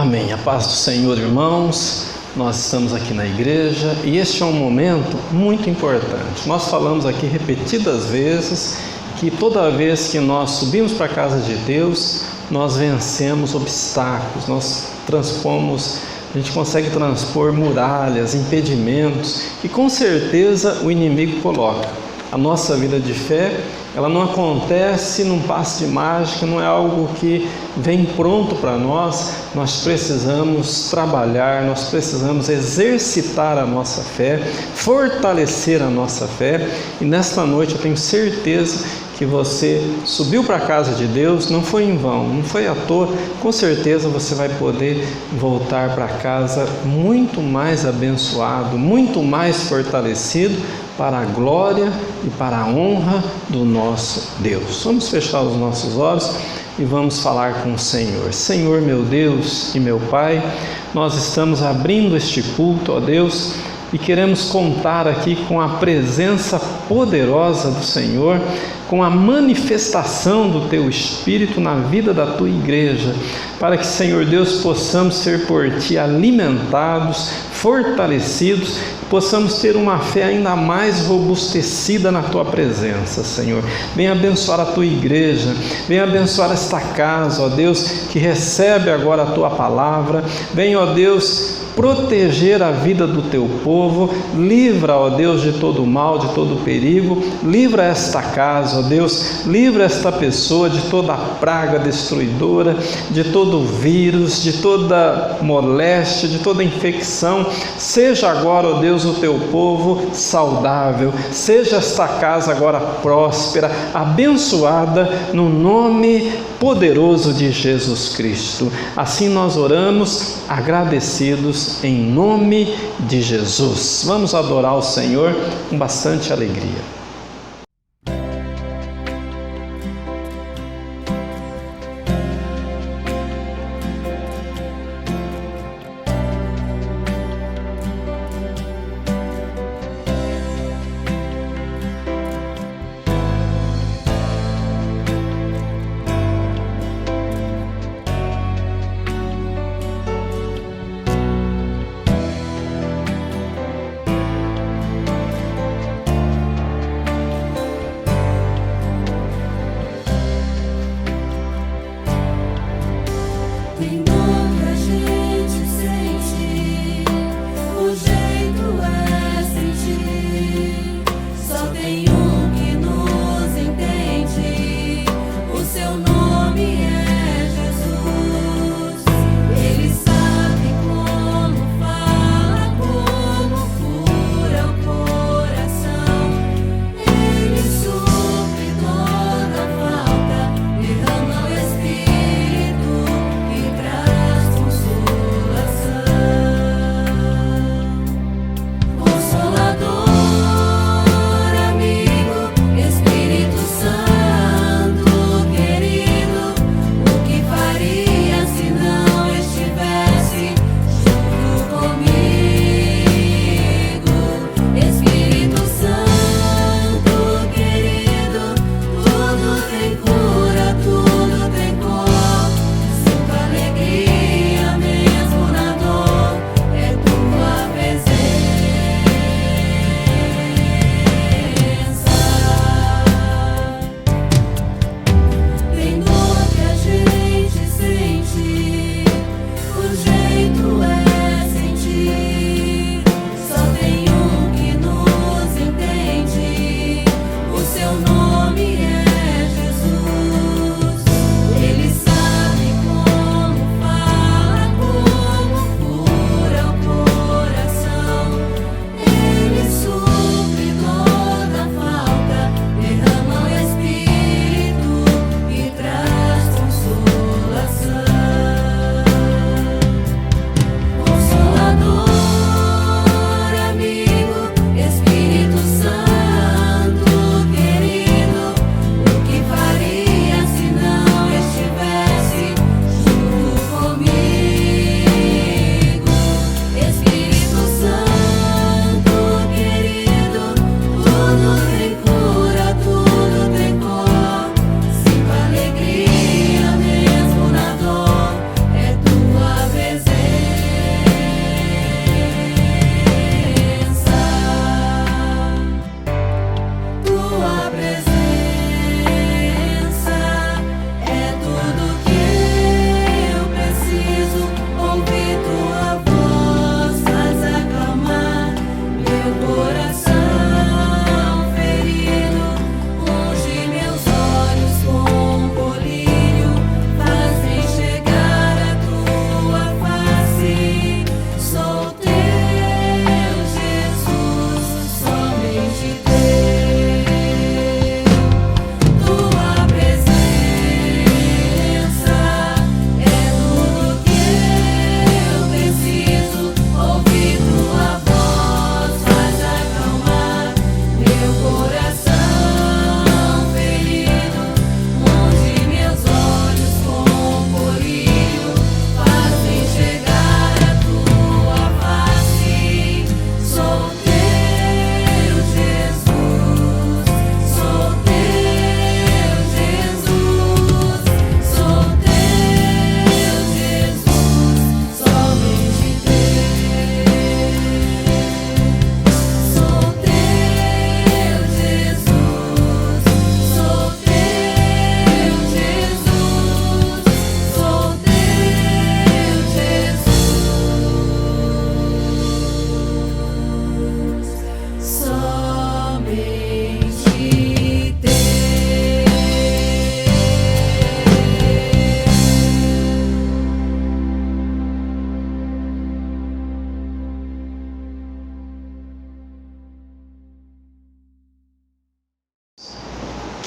Amém. A paz do Senhor, irmãos. Nós estamos aqui na igreja e este é um momento muito importante. Nós falamos aqui repetidas vezes que toda vez que nós subimos para a casa de Deus, nós vencemos obstáculos, a gente consegue transpor muralhas, impedimentos que com certeza o inimigo coloca. A nossa vida de fé, ela não acontece num passe de mágica, não é algo que vem pronto para nós. Nós precisamos trabalhar, nós precisamos exercitar a nossa fé, fortalecer a nossa fé. E nesta noite eu tenho certeza que você subiu para a casa de Deus, não foi em vão, não foi à toa. Com certeza você vai poder voltar para casa muito mais abençoado, muito mais fortalecido, para a glória e para a honra do nosso Deus. Vamos fechar os nossos olhos e vamos falar com o Senhor. Senhor, meu Deus e meu Pai, nós estamos abrindo este culto, ó Deus, e queremos contar aqui com a presença poderosa do Senhor, com a manifestação do Teu Espírito na vida da Tua igreja, para que, Senhor Deus, possamos ser por Ti alimentados, fortalecidos, possamos ter uma fé ainda mais robustecida na Tua presença, Senhor. Venha abençoar a Tua igreja, venha abençoar esta casa, ó Deus, que recebe agora a Tua palavra. Venha, ó Deus, proteger a vida do Teu povo, livra, ó Deus, de todo mal, de todo perigo, livra esta casa, ó Deus, livra esta pessoa de toda a praga destruidora, de todo vírus, de toda moléstia, de toda infecção. Seja agora, ó Deus, o Teu povo saudável, seja esta casa agora próspera, abençoada, no nome poderoso de Jesus Cristo. Assim nós oramos, agradecidos, em nome de Jesus. Vamos adorar o Senhor com bastante alegria.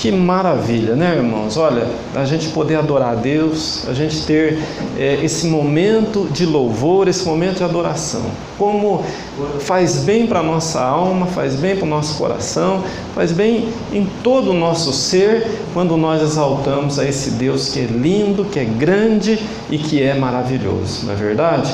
Que maravilha, né, irmãos? Olha, a gente poder adorar a Deus, a gente ter esse momento de louvor, esse momento de adoração. Como faz bem para a nossa alma, faz bem para o nosso coração, faz bem em todo o nosso ser, quando nós exaltamos a esse Deus que é lindo, que é grande e que é maravilhoso, não é verdade?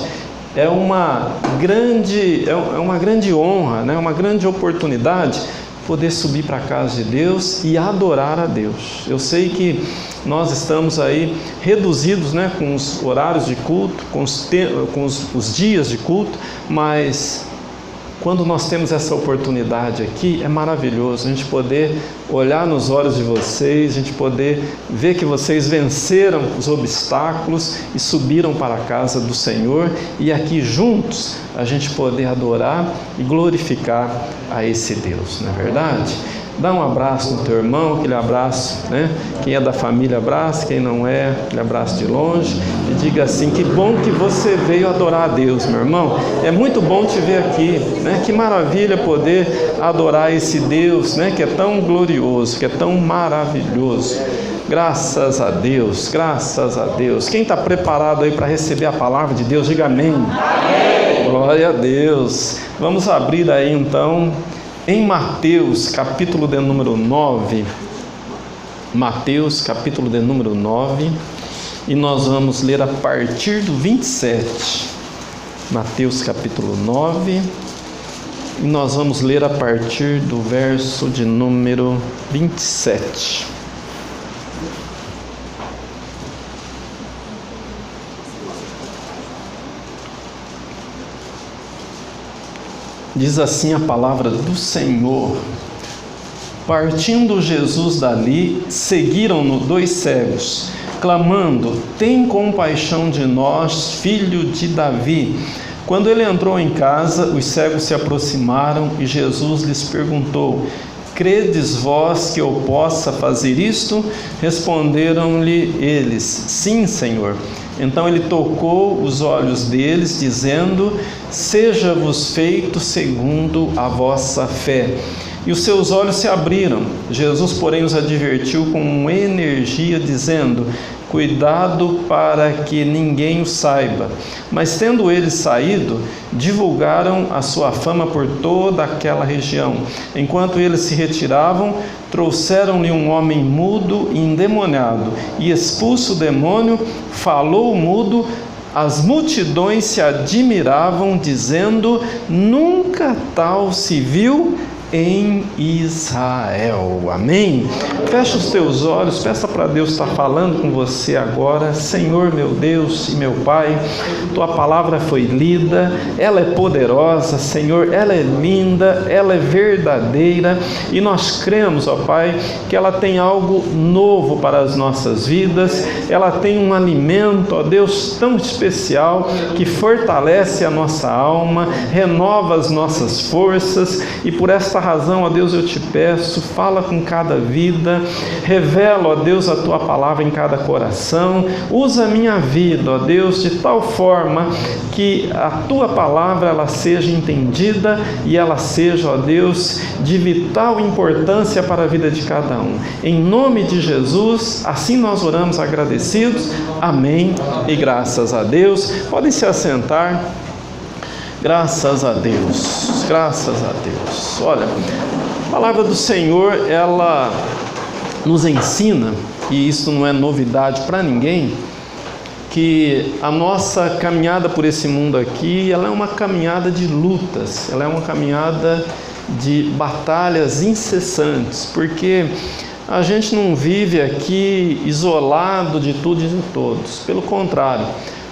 É uma grande honra, né? Uma grande oportunidade poder subir para a casa de Deus e adorar a Deus. Eu sei que nós estamos aí reduzidos, né, com os horários de culto, com os dias de culto, mas quando nós temos essa oportunidade aqui, é maravilhoso a gente poder olhar nos olhos de vocês, a gente poder ver que vocês venceram os obstáculos e subiram para a casa do Senhor, e aqui juntos a gente poder adorar e glorificar a esse Deus, não é verdade? Dá um abraço no teu irmão, aquele abraço, né? Quem é da família abraça, quem não é, aquele abraço de longe, e diga assim: que bom que você veio adorar a Deus, meu irmão. É muito bom te ver aqui, né? Que maravilha poder adorar esse Deus, né? Que é tão glorioso, que é tão maravilhoso. Graças a Deus, graças a Deus. Quem está preparado aí para receber a palavra de Deus, diga amém. Amém. Glória a Deus. Vamos abrir aí então em Mateus, capítulo de número 9, Mateus, capítulo de número 9, e nós vamos ler a partir do 27, Mateus, capítulo 9, e nós vamos ler a partir do verso de número 27. Diz assim a palavra do Senhor: partindo Jesus dali, seguiram-no 2 cegos, clamando: tem compaixão de nós, filho de Davi. Quando ele entrou em casa, os cegos se aproximaram e Jesus lhes perguntou: credes vós que eu possa fazer isto? Responderam-lhe eles: sim, Senhor. Então ele tocou os olhos deles, dizendo: seja-vos feito segundo a vossa fé. E os seus olhos se abriram. Jesus, porém, os advertiu com energia, dizendo: cuidado para que ninguém o saiba. Mas tendo eles saído, divulgaram a sua fama por toda aquela região. Enquanto eles se retiravam, trouxeram-lhe um homem mudo e endemoniado, e expulso o demônio, falou o mudo. As multidões se admiravam, dizendo: nunca tal se viu em Israel. Amém? Fecha os teus olhos, peça para Deus estar falando com você agora. Senhor, meu Deus e meu Pai, tua palavra foi lida, ela é poderosa, Senhor, ela é linda, ela é verdadeira, e nós cremos, ó Pai, que ela tem algo novo para as nossas vidas. Ela tem um alimento, ó Deus, tão especial, que fortalece a nossa alma, renova as nossas forças, e por esta razão, ó Deus, eu te peço, fala com cada vida, revela, ó Deus, a tua palavra em cada coração, usa a minha vida, ó Deus, de tal forma que a tua palavra ela seja entendida e ela seja, ó Deus, de vital importância para a vida de cada um. Em nome de Jesus, assim nós oramos agradecidos. Amém e graças a Deus. Podem se assentar. Graças a Deus, graças a Deus. Olha, a palavra do Senhor, ela nos ensina, e isso não é novidade para ninguém, que a nossa caminhada por esse mundo aqui, ela é uma caminhada de lutas, ela é uma caminhada de batalhas incessantes, porque a gente não vive aqui isolado de tudo e de todos, pelo contrário,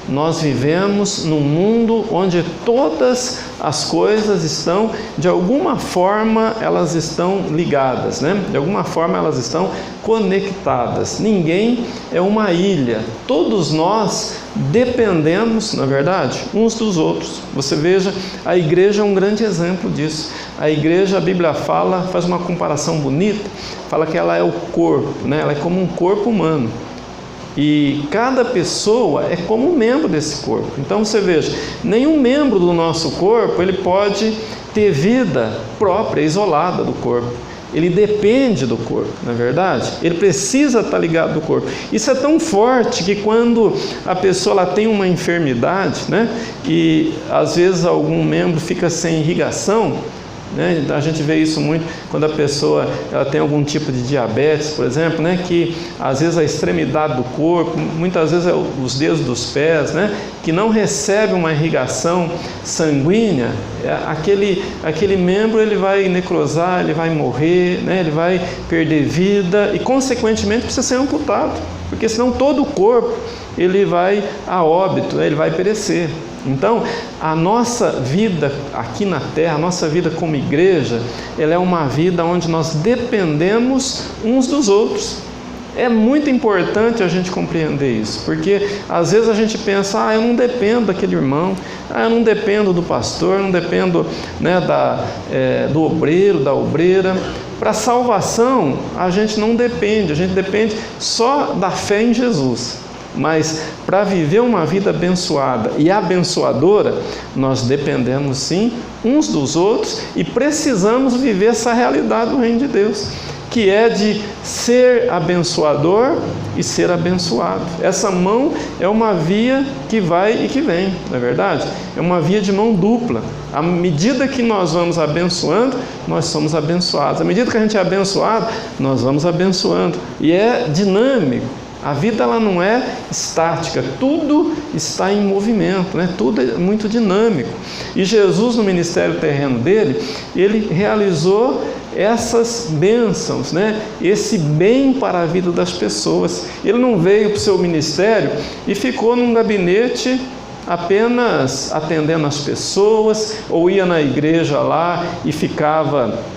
nós vivemos num mundo onde todas as coisas estão, de alguma forma, elas estão ligadas, né? De alguma forma elas estão conectadas. Ninguém é uma ilha. Todos nós dependemos, na verdade, uns dos outros. Você veja, a igreja é um grande exemplo disso. A igreja, a Bíblia fala, faz uma comparação bonita, fala que ela é o corpo, né? Ela é como um corpo humano. E cada pessoa é como um membro desse corpo. Então você veja, nenhum membro do nosso corpo ele pode ter vida própria, isolada do corpo. ele depende do corpo, não é verdade? Ele precisa estar ligado ao corpo. Isso é tão forte que quando a pessoa ela tem uma enfermidade, né, e às vezes algum membro fica sem irrigação, né, a gente vê isso muito quando a pessoa ela tem algum tipo de diabetes, por exemplo, né, que às vezes a extremidade do corpo, muitas vezes é os dedos dos pés, né, que não recebe uma irrigação sanguínea, aquele membro ele vai necrosar, ele vai morrer, né, ele vai perder vida e consequentemente precisa ser amputado, porque senão todo o corpo ele vai a óbito, né, ele vai perecer. Então, a nossa vida aqui na Terra, a nossa vida como igreja, ela é uma vida onde nós dependemos uns dos outros. É muito importante a gente compreender isso, porque às vezes a gente pensa, eu não dependo daquele irmão, eu não dependo do pastor, não dependo, né, do obreiro, da obreira. Para a salvação, a gente não depende, a gente depende só da fé em Jesus. Mas para viver uma vida abençoada e abençoadora, nós dependemos sim uns dos outros e precisamos viver essa realidade do reino de Deus, que é de ser abençoador e ser abençoado. Essa mão é uma via que vai e que vem, não é verdade? É uma via de mão dupla. À medida que nós vamos abençoando, nós somos abençoados. À medida que a gente é abençoado, nós vamos abençoando. E é dinâmico. A vida ela não é estática, tudo está em movimento, né? Tudo é muito dinâmico. E Jesus, no ministério terreno dele, ele realizou essas bênçãos, né? Esse bem para a vida das pessoas. Ele não veio para o seu ministério e ficou num gabinete apenas atendendo as pessoas, ou ia na igreja lá e ficava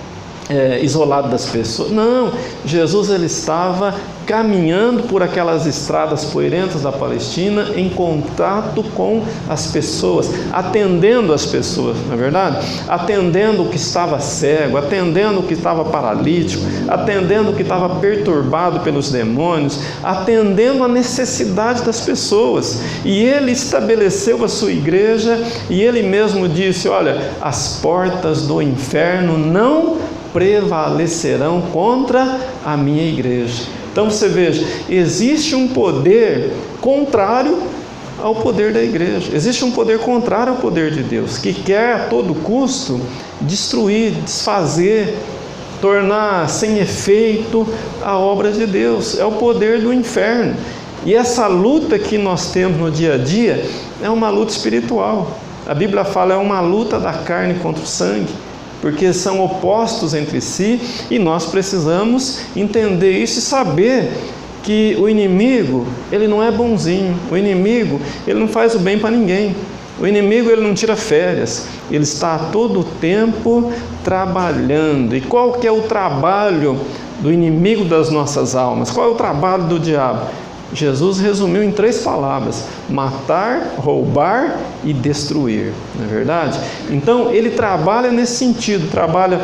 isolado das pessoas. Não, Jesus ele estava caminhando por aquelas estradas poeirentas da Palestina, em contato com as pessoas, atendendo as pessoas, não é verdade? Atendendo o que estava cego, atendendo o que estava paralítico, atendendo o que estava perturbado pelos demônios, atendendo a necessidade das pessoas. E ele estabeleceu a sua igreja e ele mesmo disse, olha, as portas do inferno não prevalecerão contra a minha igreja. Então você veja, existe um poder contrário ao poder da igreja, existe um poder contrário ao poder de Deus, que quer a todo custo destruir, desfazer, tornar sem efeito a obra de Deus. É o poder do inferno. E essa luta que nós temos no dia a dia é uma luta espiritual. A Bíblia fala, é uma luta da carne contra o sangue, porque são opostos entre si e nós precisamos entender isso e saber que o inimigo, ele não é bonzinho, o inimigo, ele não faz o bem para ninguém, o inimigo ele não tira férias, ele está a todo tempo trabalhando. E qual que é o trabalho do inimigo das nossas almas? Qual é o trabalho do diabo? Jesus resumiu em 3 palavras: matar, roubar e destruir, não é verdade? Então ele trabalha nesse sentido, trabalha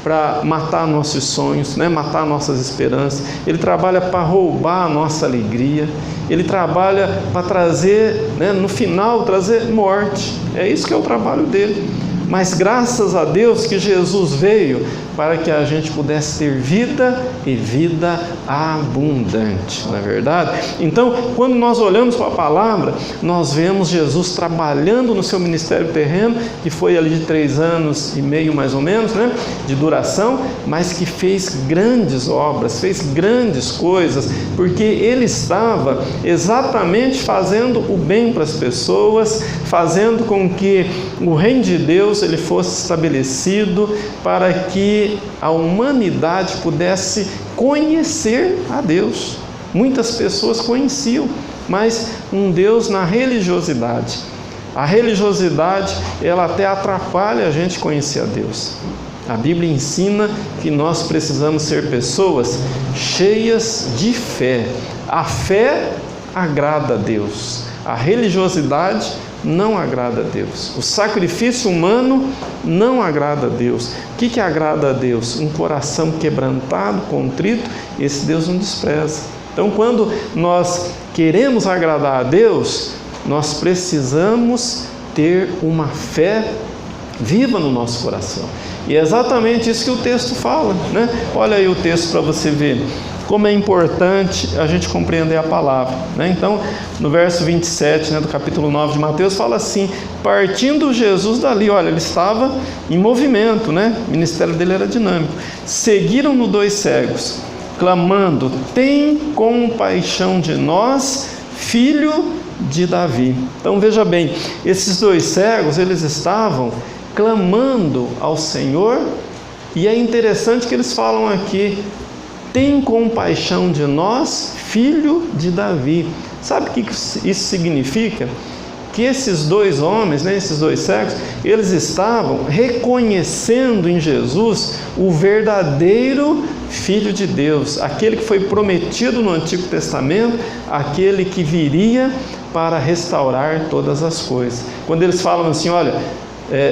para matar nossos sonhos, né? Matar nossas esperanças, ele trabalha para roubar a nossa alegria, ele trabalha para trazer, né, no final, trazer morte. É isso que é o trabalho dele. Mas graças a Deus que Jesus veio para que a gente pudesse ter vida e vida abundante, não é verdade? Então, quando nós olhamos para a palavra, nós vemos Jesus trabalhando no seu ministério terreno, que foi ali de 3 anos e meio mais ou menos, né, de duração, mas que fez grandes obras, fez grandes coisas, porque ele estava exatamente fazendo o bem para as pessoas, fazendo com que o reino de Deus ele fosse estabelecido para que a humanidade pudesse conhecer a Deus. Muitas pessoas conheciam, mas um Deus na religiosidade. A religiosidade, ela até atrapalha a gente conhecer a Deus. A Bíblia ensina que nós precisamos ser pessoas cheias de fé. A fé agrada a Deus. A religiosidade não agrada a Deus. O sacrifício humano não agrada a Deus. O que agrada a Deus? Um coração quebrantado, contrito, esse Deus não despreza. Então, quando nós queremos agradar a Deus, nós precisamos ter uma fé viva no nosso coração. E é exatamente isso que o texto fala, né? Olha aí o texto para você ver como é importante a gente compreender a palavra, né? Então, no verso 27, né, do capítulo 9 de Mateus, fala assim: partindo Jesus dali, olha, ele estava em movimento, né? O ministério dele era dinâmico. Seguiram-no 2 cegos, clamando: tem compaixão de nós, filho de Davi. Então veja bem, esses 2 cegos, eles estavam clamando ao Senhor, e é interessante que eles falam aqui: tem compaixão de nós, filho de Davi. Sabe o que isso significa? Que esses 2 homens, né, esses 2 cegos, eles estavam reconhecendo em Jesus o verdadeiro Filho de Deus, aquele que foi prometido no Antigo Testamento, aquele que viria para restaurar todas as coisas. Quando eles falam assim, olha,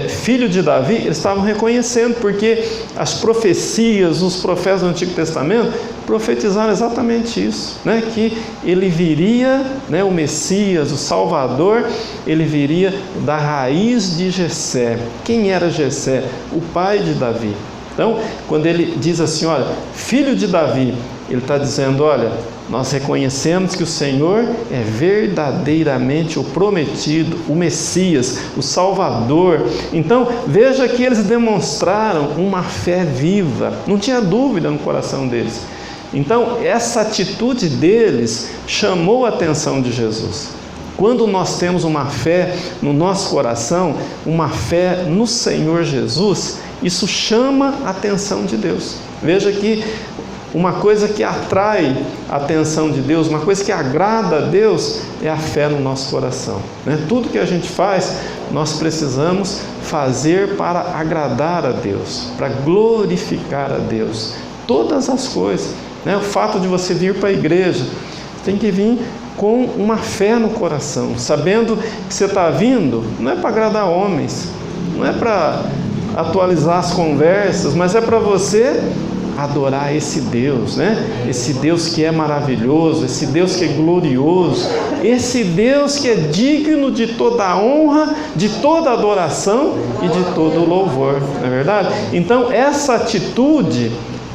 filho de Davi, eles estavam reconhecendo, porque as profecias, os profetas do Antigo Testamento profetizaram exatamente isso, né? Que ele viria, né, o Messias, o Salvador, ele viria da raiz de Jessé. Quem era Jessé? O pai de Davi. Então, quando ele diz assim, olha, filho de Davi, ele está dizendo, olha, nós reconhecemos que o Senhor é verdadeiramente o prometido, o Messias, o Salvador. Então, veja que eles demonstraram uma fé viva, não tinha dúvida no coração deles. Então, essa atitude deles chamou a atenção de Jesus. Quando nós temos uma fé no nosso coração, uma fé no Senhor Jesus, isso chama a atenção de Deus. Veja que uma coisa que atrai a atenção de Deus, uma coisa que agrada a Deus, é a fé no nosso coração, né? Tudo que a gente faz, nós precisamos fazer para agradar a Deus, para glorificar a Deus. Todas as coisas, né? O fato de você vir para a igreja, tem que vir com uma fé no coração, sabendo que você está vindo, não é para agradar homens, não é para atualizar as conversas, mas é para você adorar esse Deus, né? Esse Deus que é maravilhoso, esse Deus que é glorioso, esse Deus que é digno de toda a honra, de toda a adoração e de todo o louvor, não é verdade? Então essa atitude,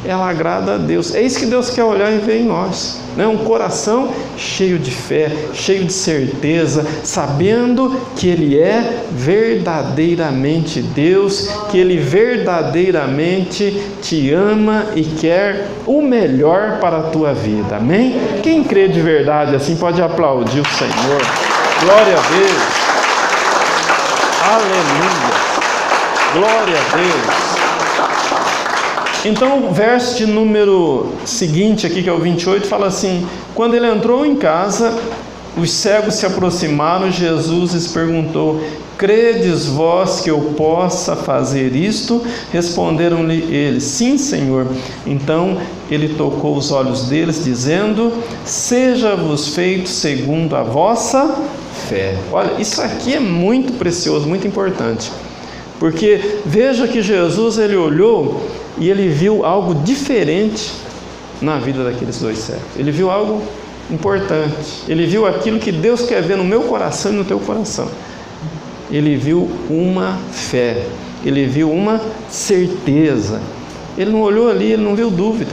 ela agrada a Deus. É isso que Deus quer olhar e ver em nós, né? Um coração cheio de fé, cheio de certeza, sabendo que Ele é verdadeiramente Deus, que Ele verdadeiramente te ama e quer o melhor para a tua vida. Amém? Quem crê de verdade assim pode aplaudir o Senhor. Glória a Deus. Aleluia. Glória a Deus. Então o verso de número seguinte aqui, que é o 28, fala assim: quando ele entrou em casa, os cegos se aproximaram, Jesus lhes perguntou: credes vós que eu possa fazer isto? Responderam-lhe eles: sim, Senhor. Então ele tocou os olhos deles, dizendo: seja-vos feito segundo a vossa fé. Olha, isso aqui é muito precioso, muito importante, porque veja que Jesus, ele olhou e ele viu algo diferente na vida daqueles 2 cegos. Ele viu algo importante. Ele viu aquilo que Deus quer ver no meu coração e no teu coração. Ele viu uma fé. Ele viu uma certeza. Ele não olhou ali, ele não viu dúvida.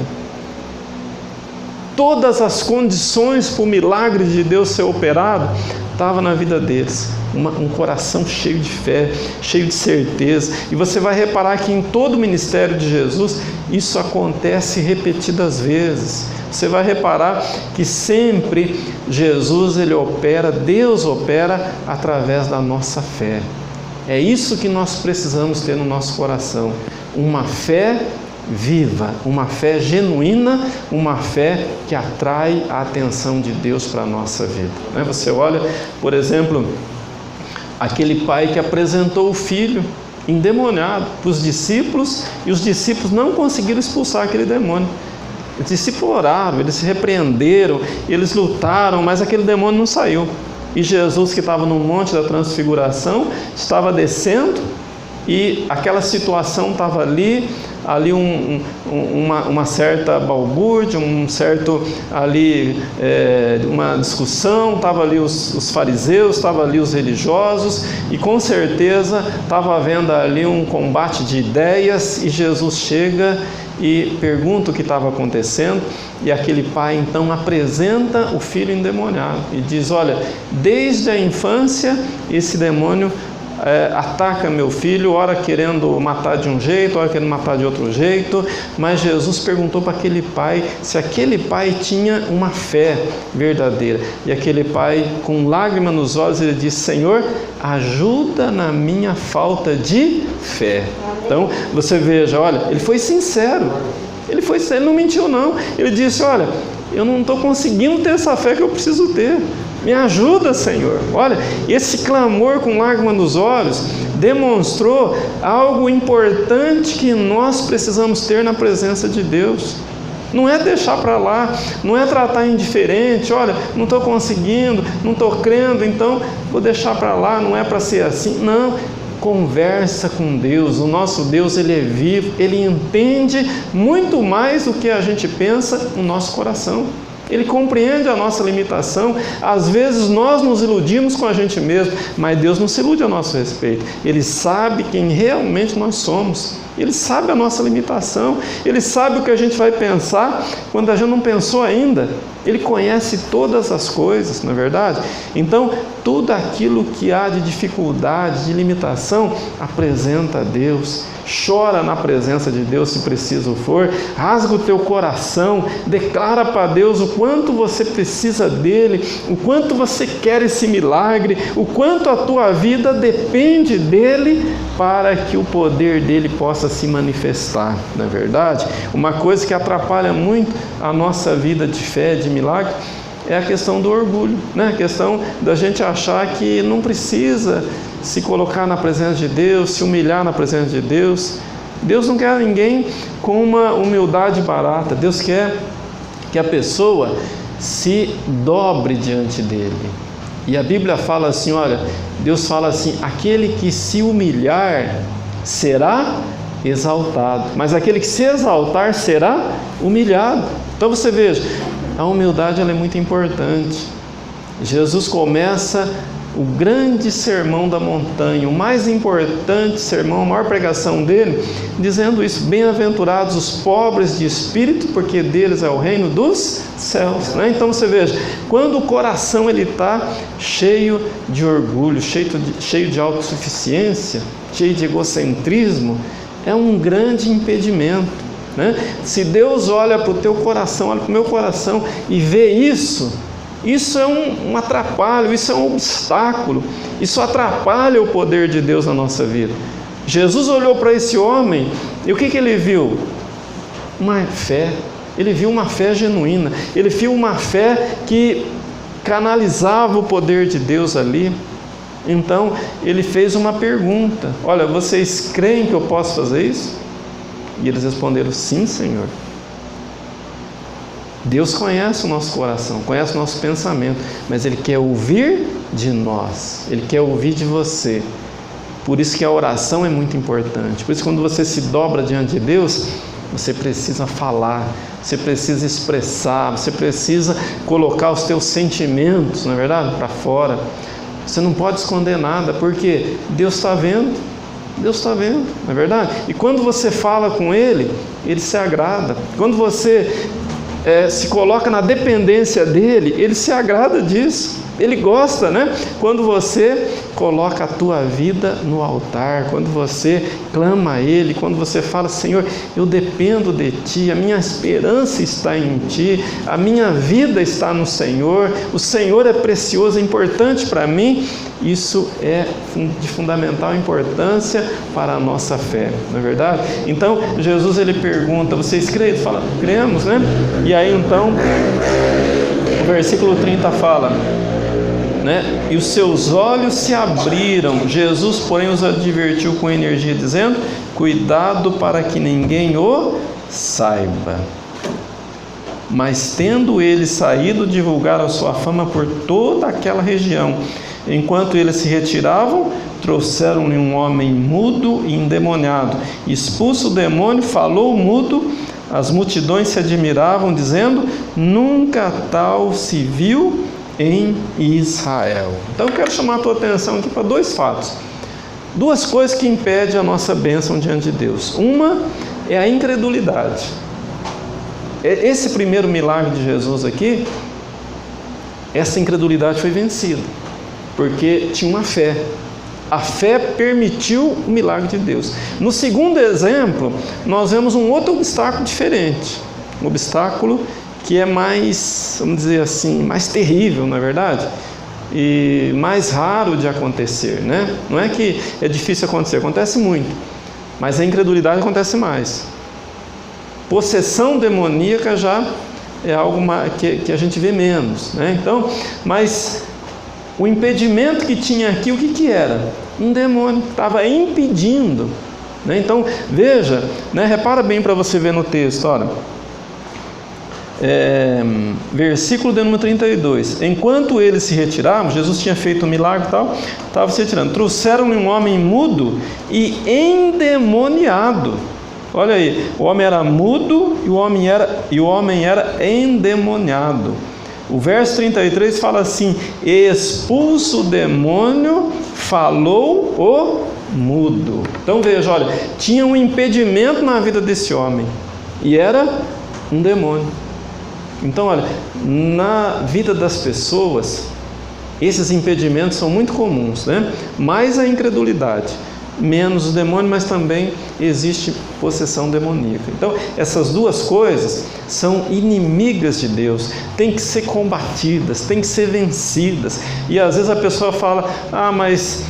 Todas as condições para o milagre de Deus ser operado estavam na vida deles. Um coração cheio de fé, cheio de certeza. E você vai reparar que em todo o ministério de Jesus, isso acontece repetidas vezes. Você vai reparar que sempre Jesus, ele opera, Deus opera através da nossa fé. É isso que nós precisamos ter no nosso coração. Uma fé viva, uma fé genuína, uma fé que atrai a atenção de Deus para a nossa vida. Você olha, por exemplo, aquele pai que apresentou o filho endemoniado para os discípulos, e os discípulos não conseguiram expulsar aquele demônio. Os discípulos oraram, eles se repreenderam, eles lutaram, mas aquele demônio não saiu. E Jesus, que estava no Monte da Transfiguração, estava descendo, e aquela situação estava ali, ali uma certa balbúrdia, um certo ali uma discussão, estava ali os fariseus, estava ali os religiosos, e com certeza estava havendo ali um combate de ideias, e Jesus chega e pergunta o que estava acontecendo, e aquele pai então apresenta o filho endemoniado e diz: olha, desde a infância esse demônio ataca meu filho, ora querendo matar de um jeito, ora querendo matar de outro jeito. Mas Jesus perguntou para aquele pai se aquele pai tinha uma fé verdadeira, e aquele pai, com lágrima nos olhos, ele disse: Senhor, ajuda na minha falta de fé. Então você veja, olha, ele foi sincero, ele não mentiu não, ele disse: olha, eu não estou conseguindo ter essa fé que eu preciso ter, me ajuda, Senhor. Olha, esse clamor com lágrima nos olhos demonstrou algo importante que nós precisamos ter na presença de Deus. Não é deixar para lá, não é tratar indiferente: olha, não estou conseguindo, não estou crendo, então vou deixar para lá, não é para ser assim. Não, conversa com Deus. O nosso Deus, Ele é vivo, Ele entende muito mais do que a gente pensa no nosso coração. Ele compreende a nossa limitação. Às vezes nós nos iludimos com a gente mesmo, mas Deus não se ilude a nosso respeito. Ele sabe quem realmente nós somos. Ele sabe a nossa limitação. Ele sabe o que a gente vai pensar quando a gente não pensou ainda. Ele conhece todas as coisas, não é verdade? Então, tudo aquilo que há de dificuldade, de limitação, apresenta a Deus. Chora na presença de Deus se preciso for, rasga o teu coração, declara para Deus o quanto você precisa dEle, o quanto você quer esse milagre, o quanto a tua vida depende dEle para que o poder dEle possa se manifestar, não é verdade? Uma coisa que atrapalha muito a nossa vida de fé, de milagre, é a questão do orgulho, né? A questão da gente achar que não precisa se colocar na presença de Deus, se humilhar na presença de Deus. Deus não quer ninguém com uma humildade barata. Deus quer que a pessoa se dobre diante dele. E a Bíblia fala assim, olha, Deus fala assim: aquele que se humilhar será exaltado, mas aquele que se exaltar será humilhado. Então você veja, a humildade ela é muito importante. Jesus começa o grande sermão da montanha, o mais importante sermão, a maior pregação dele, dizendo isso: bem-aventurados os pobres de espírito, porque deles é o reino dos céus, né? Então você veja, quando o coração ele está cheio de orgulho, cheio de autossuficiência, cheio de egocentrismo, é um grande impedimento, né? Se Deus olha para o teu coração, olha para o meu coração e vê isso é um atrapalho, isso é um obstáculo, isso atrapalha o poder de Deus na nossa vida. Jesus olhou para esse homem e o que ele viu? Uma fé. Ele viu uma fé genuína, ele viu uma fé que canalizava o poder de Deus ali. Então ele fez uma pergunta: olha, vocês creem que eu posso fazer isso? E eles responderam: sim, Senhor. Deus conhece o nosso coração, conhece o nosso pensamento, mas Ele quer ouvir de nós, Ele quer ouvir de você. Por isso que a oração é muito importante. Por isso, quando você se dobra diante de Deus, você precisa falar, você precisa expressar, você precisa colocar os teus sentimentos, não é verdade, para fora. Você não pode esconder nada, porque Deus está vendo. Deus está vendo, não é verdade? E quando você fala com Ele, Ele se agrada. Quando você se coloca na dependência dEle, Ele se agrada disso. Ele gosta, né? Quando você coloca a tua vida no altar, quando você clama a Ele, quando você fala: Senhor, eu dependo de Ti, a minha esperança está em Ti, a minha vida está no Senhor, o Senhor é precioso, é importante para mim. Isso é de fundamental importância para a nossa fé, não é verdade? Então, Jesus ele pergunta: vocês creem? Ele fala: cremos, né? E aí então, o versículo 30 fala, né? E os seus olhos se abriram. Jesus, porém, os advertiu com energia, dizendo: cuidado para que ninguém o saiba. Mas tendo ele saído, divulgaram a sua fama por toda aquela região. Enquanto eles se retiravam, trouxeram-lhe um homem mudo e endemoniado. Expulso o demônio, falou mudo, as multidões se admiravam, dizendo: nunca tal se viu em Israel. Então eu quero chamar a tua atenção aqui para dois fatos. Duas coisas que impedem a nossa bênção diante de Deus. Uma é a incredulidade. Esse primeiro milagre de Jesus aqui, essa incredulidade foi vencida, porque tinha uma fé. A fé permitiu o milagre de Deus. No segundo exemplo, nós vemos um outro obstáculo diferente. Um obstáculo que é mais, vamos dizer assim, mais terrível, não é verdade? E mais raro de acontecer, né? Não é que é difícil acontecer, acontece muito. Mas a incredulidade acontece mais. Possessão demoníaca já é algo que a gente vê menos, né? Então, mas o impedimento que tinha aqui, o que era? Um demônio que estava impedindo, né? Então, veja, né? Repara bem para você ver no texto, olha. Versículo de número 32. Enquanto eles se retiravam, Jesus tinha feito um milagre e tal, estava se retirando. Trouxeram-lhe um homem mudo e endemoniado. Olha aí, o homem era mudo e o homem era endemoniado. O verso 33 fala assim: expulso o demônio, falou o mudo. Então veja, olha, tinha um impedimento na vida desse homem, e era um demônio. Então olha, na vida das pessoas, esses impedimentos são muito comuns, né? Mais a incredulidade, menos o demônio, mas também existe possessão demoníaca. Então, essas duas coisas são inimigas de Deus, têm que ser combatidas, têm que ser vencidas. E às vezes a pessoa fala: mas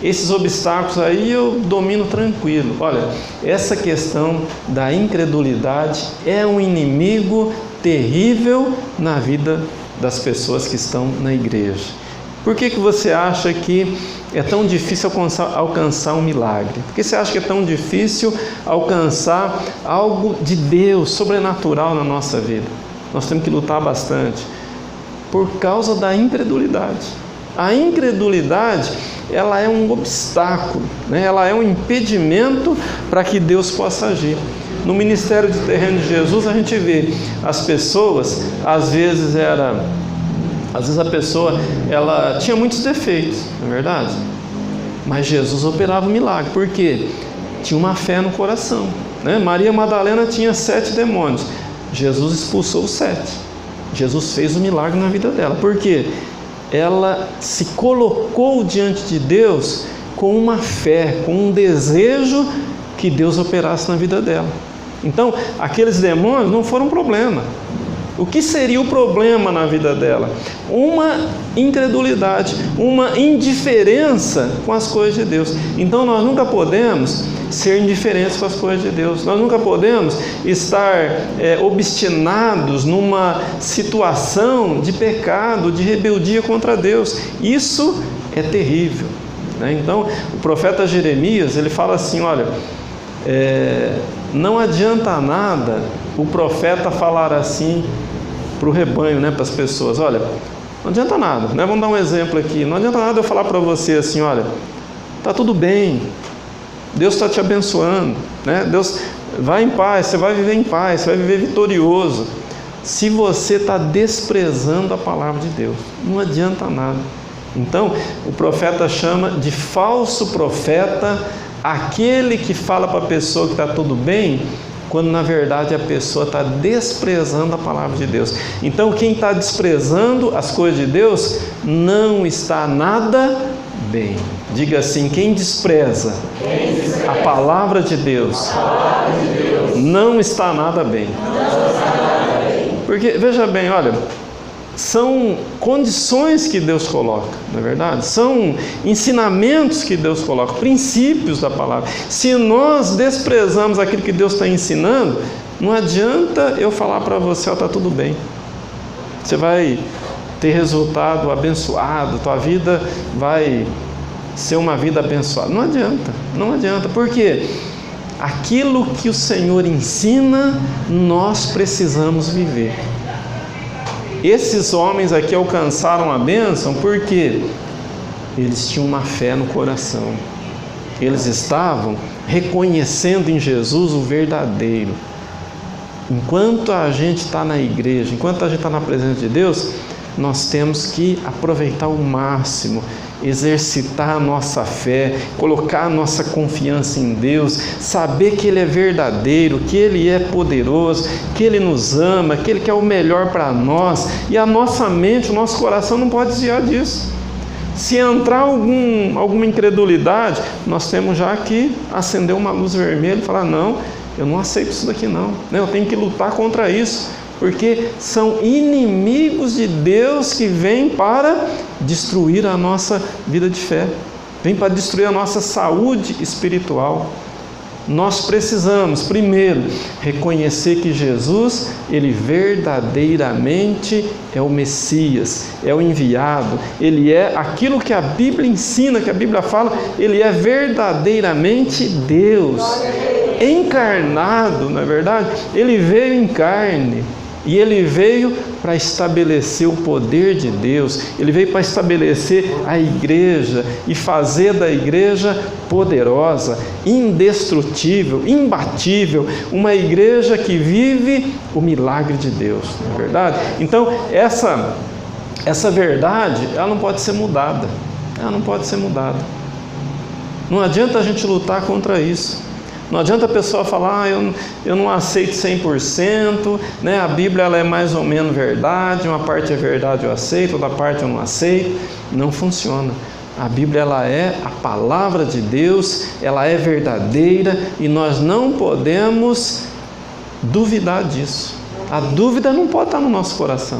esses obstáculos aí eu domino tranquilo. Olha, essa questão da incredulidade é um inimigo terrível na vida das pessoas que estão na igreja. Por que você acha que é tão difícil alcançar um milagre? Por que você acha que é tão difícil alcançar algo de Deus, sobrenatural na nossa vida? Nós temos que lutar bastante por causa da incredulidade. A incredulidade, ela é um obstáculo, né? Ela é um impedimento para que Deus possa agir. No ministério de terreno de Jesus, a gente vê as pessoas, às vezes a pessoa ela tinha muitos defeitos, não é verdade? Mas Jesus operava o milagre, porque tinha uma fé no coração, né? Maria Madalena tinha 7 demônios, Jesus expulsou os 7. Jesus fez o milagre na vida dela, porque ela se colocou diante de Deus com uma fé, com um desejo que Deus operasse na vida dela. Então, aqueles demônios não foram um problema. O que seria o problema na vida dela? Uma incredulidade, uma indiferença com as coisas de Deus. Então nós nunca podemos ser indiferentes com as coisas de Deus. Nós nunca podemos estar obstinados numa situação de pecado, de rebeldia contra Deus. Isso é terrível, né? Então o profeta Jeremias, ele fala assim: olha, não adianta nada o profeta falar assim para o rebanho, né, para as pessoas: olha, não adianta nada, né? Vamos dar um exemplo aqui. Não adianta nada eu falar para você assim: olha, está tudo bem, Deus está te abençoando, né? Deus vai em paz, você vai viver em paz, você vai viver vitorioso. Se você está desprezando a palavra de Deus, não adianta nada. Então o profeta chama de falso profeta aquele que fala para a pessoa que está tudo bem, quando na verdade a pessoa está desprezando a palavra de Deus. Então quem está desprezando as coisas de Deus não está nada bem. Diga assim: quem despreza a palavra de Deus não está nada bem. Porque veja bem, olha, são condições que Deus coloca, não é verdade? São ensinamentos que Deus coloca, princípios da palavra. Se nós desprezamos aquilo que Deus está ensinando, não adianta eu falar para você: ó, está tudo bem, você vai ter resultado abençoado, tua vida vai ser uma vida abençoada. Não adianta, não adianta. Por quê? aquilo que o Senhor ensina, nós precisamos viver. Esses homens aqui alcançaram a bênção porque eles tinham uma fé no coração. Eles estavam reconhecendo em Jesus o verdadeiro. Enquanto a gente está na igreja, enquanto a gente está na presença de Deus, nós temos que aproveitar o máximo, exercitar a nossa fé, colocar a nossa confiança em Deus, saber que Ele é verdadeiro, que Ele é poderoso, que Ele nos ama, que Ele quer o melhor para nós, e a nossa mente, o nosso coração não pode desviar disso. Se entrar alguma incredulidade, nós temos já que acender uma luz vermelha e falar: não, eu não aceito isso daqui não, eu tenho que lutar contra isso, porque são inimigos de Deus que vêm para destruir a nossa vida de fé, vêm para destruir a nossa saúde espiritual. Nós precisamos, primeiro, reconhecer que Jesus, Ele verdadeiramente é o Messias, é o enviado, Ele é aquilo que a Bíblia ensina, que a Bíblia fala, Ele é verdadeiramente Deus, encarnado, não é verdade? Ele veio em carne. E Ele veio para estabelecer o poder de Deus, Ele veio para estabelecer a igreja e fazer da igreja poderosa, indestrutível, imbatível, uma igreja que vive o milagre de Deus, não é verdade? Então, essa verdade, ela não pode ser mudada, Não adianta a gente lutar contra isso. Não adianta a pessoa falar: eu não aceito 100%, a Bíblia ela é mais ou menos verdade, uma parte é verdade eu aceito, outra parte eu não aceito. Não funciona. A Bíblia ela é a palavra de Deus, ela é verdadeira e nós não podemos duvidar disso. A dúvida não pode estar no nosso coração.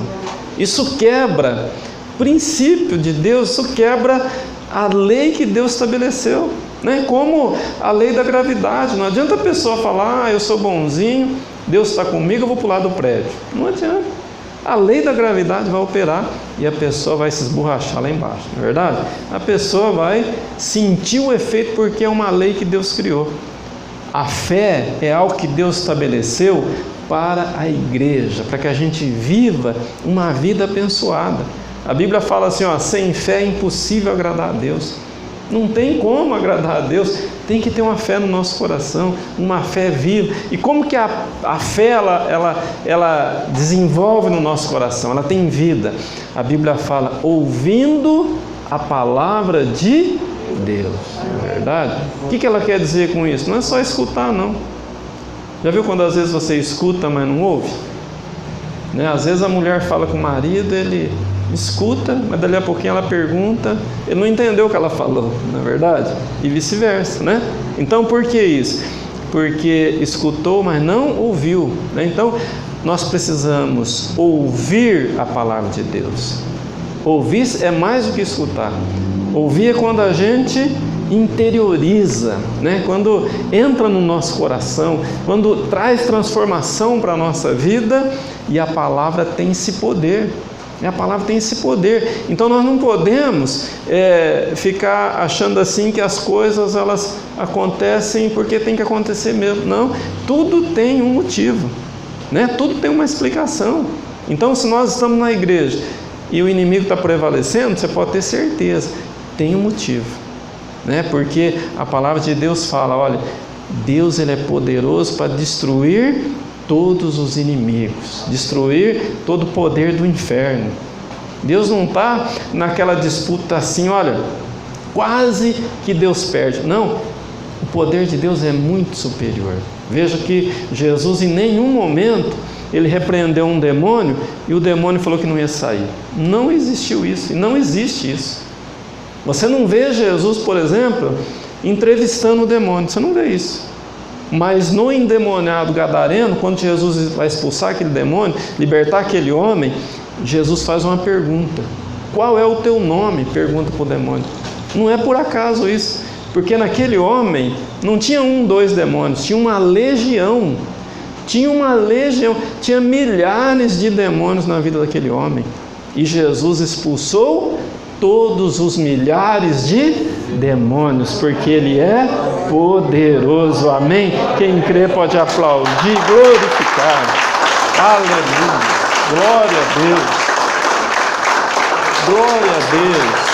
Isso quebra o princípio de Deus, isso quebra a lei que Deus estabeleceu. Como a lei da gravidade. Não adianta a pessoa falar: eu sou bonzinho, Deus está comigo, eu vou pular do prédio. Não adianta. A lei da gravidade vai operar e a pessoa vai se esborrachar lá embaixo, não é verdade? A pessoa vai sentir o efeito porque é uma lei que Deus criou. A fé é algo que Deus estabeleceu para a igreja, para que a gente viva uma vida abençoada. A Bíblia fala assim: sem fé é impossível agradar a Deus. Não tem como agradar a Deus, tem que ter uma fé no nosso coração, uma fé viva. E como que a fé ela desenvolve no nosso coração? Ela tem vida. A Bíblia fala: ouvindo a palavra de Deus, não é verdade? O que ela quer dizer com isso? Não é só escutar, não. Já viu quando às vezes você escuta, mas não ouve? Às vezes a mulher fala com o marido, ele escuta, mas dali a pouquinho ela pergunta, ele não entendeu o que ela falou, não é verdade? E vice-versa, Então, por que isso? Porque escutou, mas não ouviu, Então, nós precisamos ouvir a palavra de Deus. Ouvir é mais do que escutar. Ouvir é quando a gente interioriza, quando entra no nosso coração, quando traz transformação para a nossa vida, e a palavra tem esse poder. A palavra tem esse poder. Então nós não podemos ficar achando assim que as coisas elas acontecem porque tem que acontecer mesmo. Não, tudo tem um motivo, Tudo tem uma explicação. Então, se nós estamos na igreja e o inimigo está prevalecendo, você pode ter certeza, tem um motivo, Porque a palavra de Deus fala: olha, Deus ele é poderoso para destruir todos os inimigos, destruir todo o poder do inferno. Deus não está naquela disputa assim: olha, quase que Deus perde. Não, o poder de Deus é muito superior. Veja que Jesus em nenhum momento ele repreendeu um demônio e o demônio falou que não ia sair. Não existiu isso e não existe isso. Você não vê Jesus, por exemplo, entrevistando o demônio, você não vê isso. Mas no endemoniado gadareno, quando Jesus vai expulsar aquele demônio, libertar aquele homem, Jesus faz uma pergunta: qual é o teu nome? Pergunta para o demônio. Não é por acaso isso, porque naquele homem não tinha 1, 2 demônios, tinha uma legião. Tinha milhares de demônios na vida daquele homem. E Jesus expulsou todos os milhares de demônios, porque Ele é poderoso. Amém? Quem crê pode aplaudir, glorificar. Aleluia. Glória a Deus. Glória a Deus.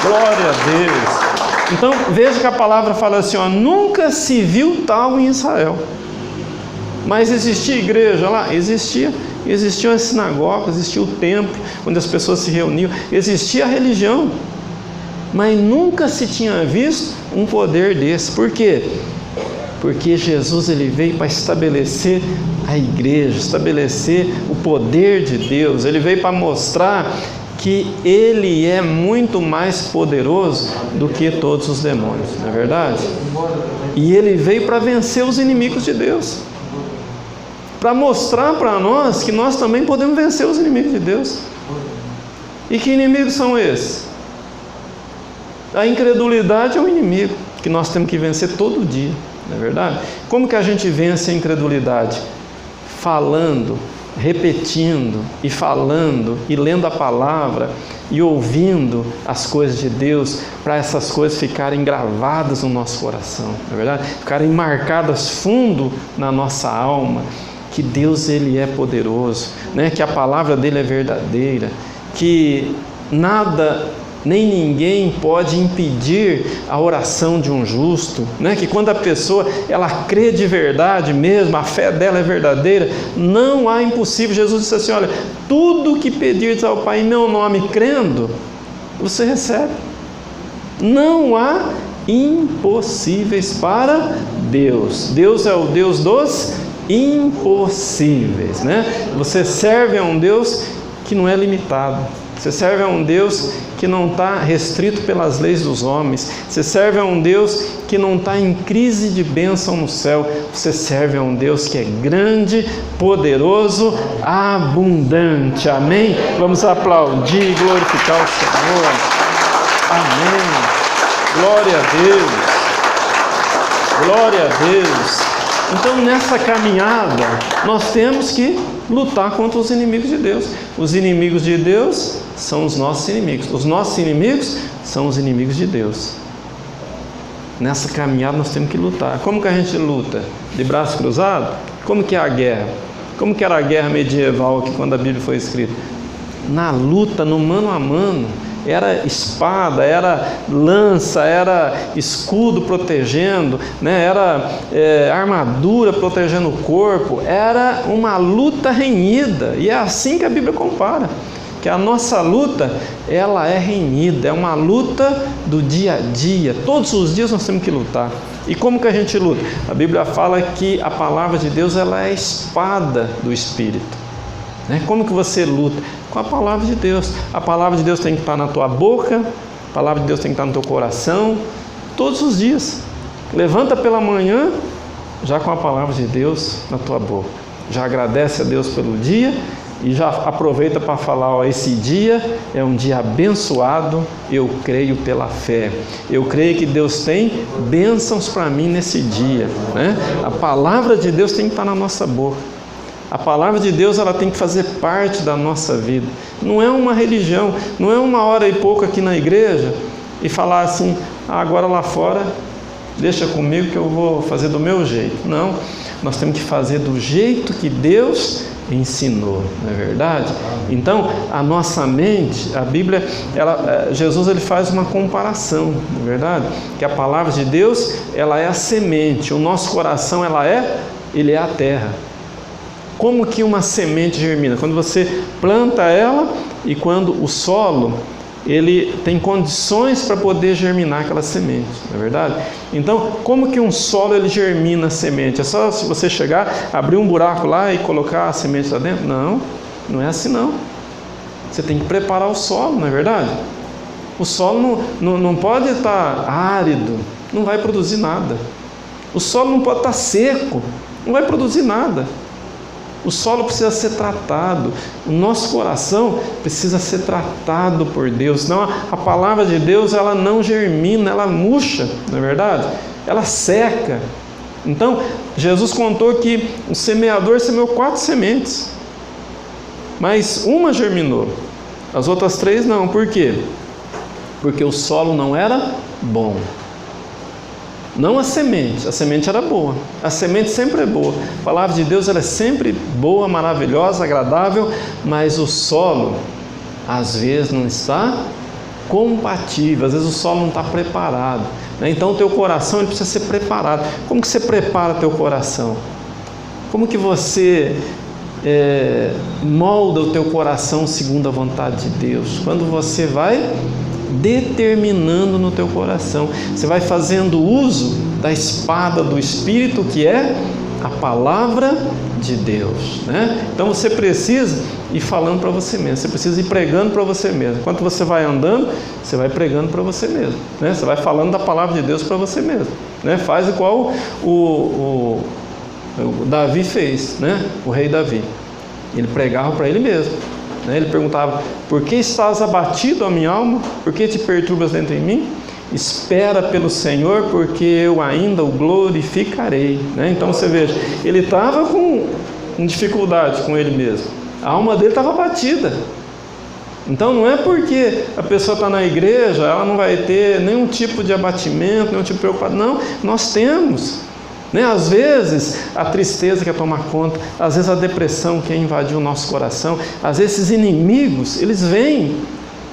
Glória a Deus. Então, veja que a palavra fala assim, ó, nunca se viu tal em Israel. Mas existia igreja lá? Existia. Existiam as sinagogas, existia o templo, onde as pessoas se reuniam. Existia a religião. Mas nunca se tinha visto um poder desse. Por quê? Porque Jesus ele veio para estabelecer a igreja, estabelecer o poder de Deus. Ele veio para mostrar que Ele é muito mais poderoso do que todos os demônios, não é verdade? E Ele veio para vencer os inimigos de Deus, para mostrar para nós que nós também podemos vencer os inimigos de Deus. E que inimigos são esses? A incredulidade é um inimigo que nós temos que vencer todo dia, não é verdade? Como que a gente vence a incredulidade? Falando, repetindo e falando e lendo a palavra e ouvindo as coisas de Deus, para essas coisas ficarem gravadas no nosso coração, não é verdade? Ficarem marcadas fundo na nossa alma, que Deus ele é poderoso, né? Que a palavra dele é verdadeira, que nada nem ninguém pode impedir a oração de um justo, né? Que quando a pessoa ela crê de verdade mesmo, a fé dela é verdadeira, não há impossível. Jesus disse assim, olha, tudo que pedirdes ao Pai em meu nome, crendo, você recebe. Não há impossíveis para Deus. Deus é o Deus dos impossíveis, né? Você serve a um Deus que não é limitado. Você serve a um Deus que não está restrito pelas leis dos homens. Você serve a um Deus que não está em crise de bênção no céu. Você serve a um Deus que é grande, poderoso, abundante. Amém? Vamos aplaudir e glorificar o Senhor. Amém. Glória a Deus. Glória a Deus. Então, nessa caminhada, nós temos que lutar contra os inimigos de Deus. Os inimigos de Deus são os nossos inimigos. Os nossos inimigos são os inimigos de Deus. Nessa caminhada nós temos que lutar. Como que a gente luta? De braço cruzado? Como que é a guerra? Como que era a guerra medieval aqui quando a Bíblia foi escrita? Na luta, no mano a mano. Era espada, era lança, era escudo protegendo, né? Era armadura protegendo o corpo. Era uma luta renhida. E é assim que a Bíblia compara, que a nossa luta, ela é renhida, é uma luta do dia a dia. Todos os dias nós temos que lutar. E como que a gente luta? A Bíblia fala que a palavra de Deus ela é a espada do Espírito. Como que você luta? Com a palavra de Deus. A palavra de Deus tem que estar na tua boca, a palavra de Deus tem que estar no teu coração, todos os dias. Levanta pela manhã, já com a palavra de Deus na tua boca. Já agradece a Deus pelo dia e já aproveita para falar, ó, esse dia é um dia abençoado, eu creio pela fé. Eu creio que Deus tem bênçãos para mim nesse dia, né? A palavra de Deus tem que estar na nossa boca. A palavra de Deus ela tem que fazer parte da nossa vida. Não é uma religião, não é uma hora e pouco aqui na igreja e falar assim, agora lá fora, deixa comigo que eu vou fazer do meu jeito. Não, nós temos que fazer do jeito que Deus ensinou, não é verdade? Então, a nossa mente, a Bíblia, Jesus ele faz uma comparação, não é verdade? Que a palavra de Deus, ela é a semente, o nosso coração, ele é a terra. Como que uma semente germina? Quando você planta ela e quando o solo, ele tem condições para poder germinar aquela semente, não é verdade? Então, como que um solo ele germina a semente? É só se você chegar, abrir um buraco lá e colocar a semente lá dentro? Não, não é assim não. Você tem que preparar o solo, não é verdade? O solo não pode estar árido, não vai produzir nada. O solo não pode estar seco, não vai produzir nada. O solo precisa ser tratado, o nosso coração precisa ser tratado por Deus, senão a palavra de Deus ela não germina, ela murcha, não é verdade? Ela seca. Então, Jesus contou que o semeador semeou 4 sementes, mas uma germinou, as outras 3 não. Por quê? porque o solo não era bom. Não a semente era boa, a semente sempre é boa, a palavra de Deus ela é sempre boa, maravilhosa, agradável, mas o solo às vezes não está compatível, às vezes o solo não está preparado, né? Então o teu coração ele precisa ser preparado. Como que você prepara teu coração? Como que você molda o teu coração segundo a vontade de Deus? Quando você vai determinando no teu coração, você vai fazendo uso da espada do Espírito, que é a palavra de Deus, né? Então você precisa ir falando para você mesmo, você precisa ir pregando para você mesmo. Enquanto você vai andando, você vai pregando para você mesmo, né? Você vai falando da palavra de Deus para você mesmo, né? Faz igual o Davi fez, né? O rei Davi, ele pregava para ele mesmo. Ele perguntava: por que estás abatido, a minha alma? Por que te perturbas dentro de mim? Espera pelo Senhor, porque eu ainda o glorificarei. Então você veja, ele estava com dificuldade com ele mesmo, a alma dele estava abatida. Então não é porque a pessoa está na igreja, ela não vai ter nenhum tipo de abatimento, nenhum tipo de preocupação. Não, nós temos. Às vezes a tristeza quer tomar conta, às vezes a depressão quer invadir o nosso coração, às vezes esses inimigos, eles vêm,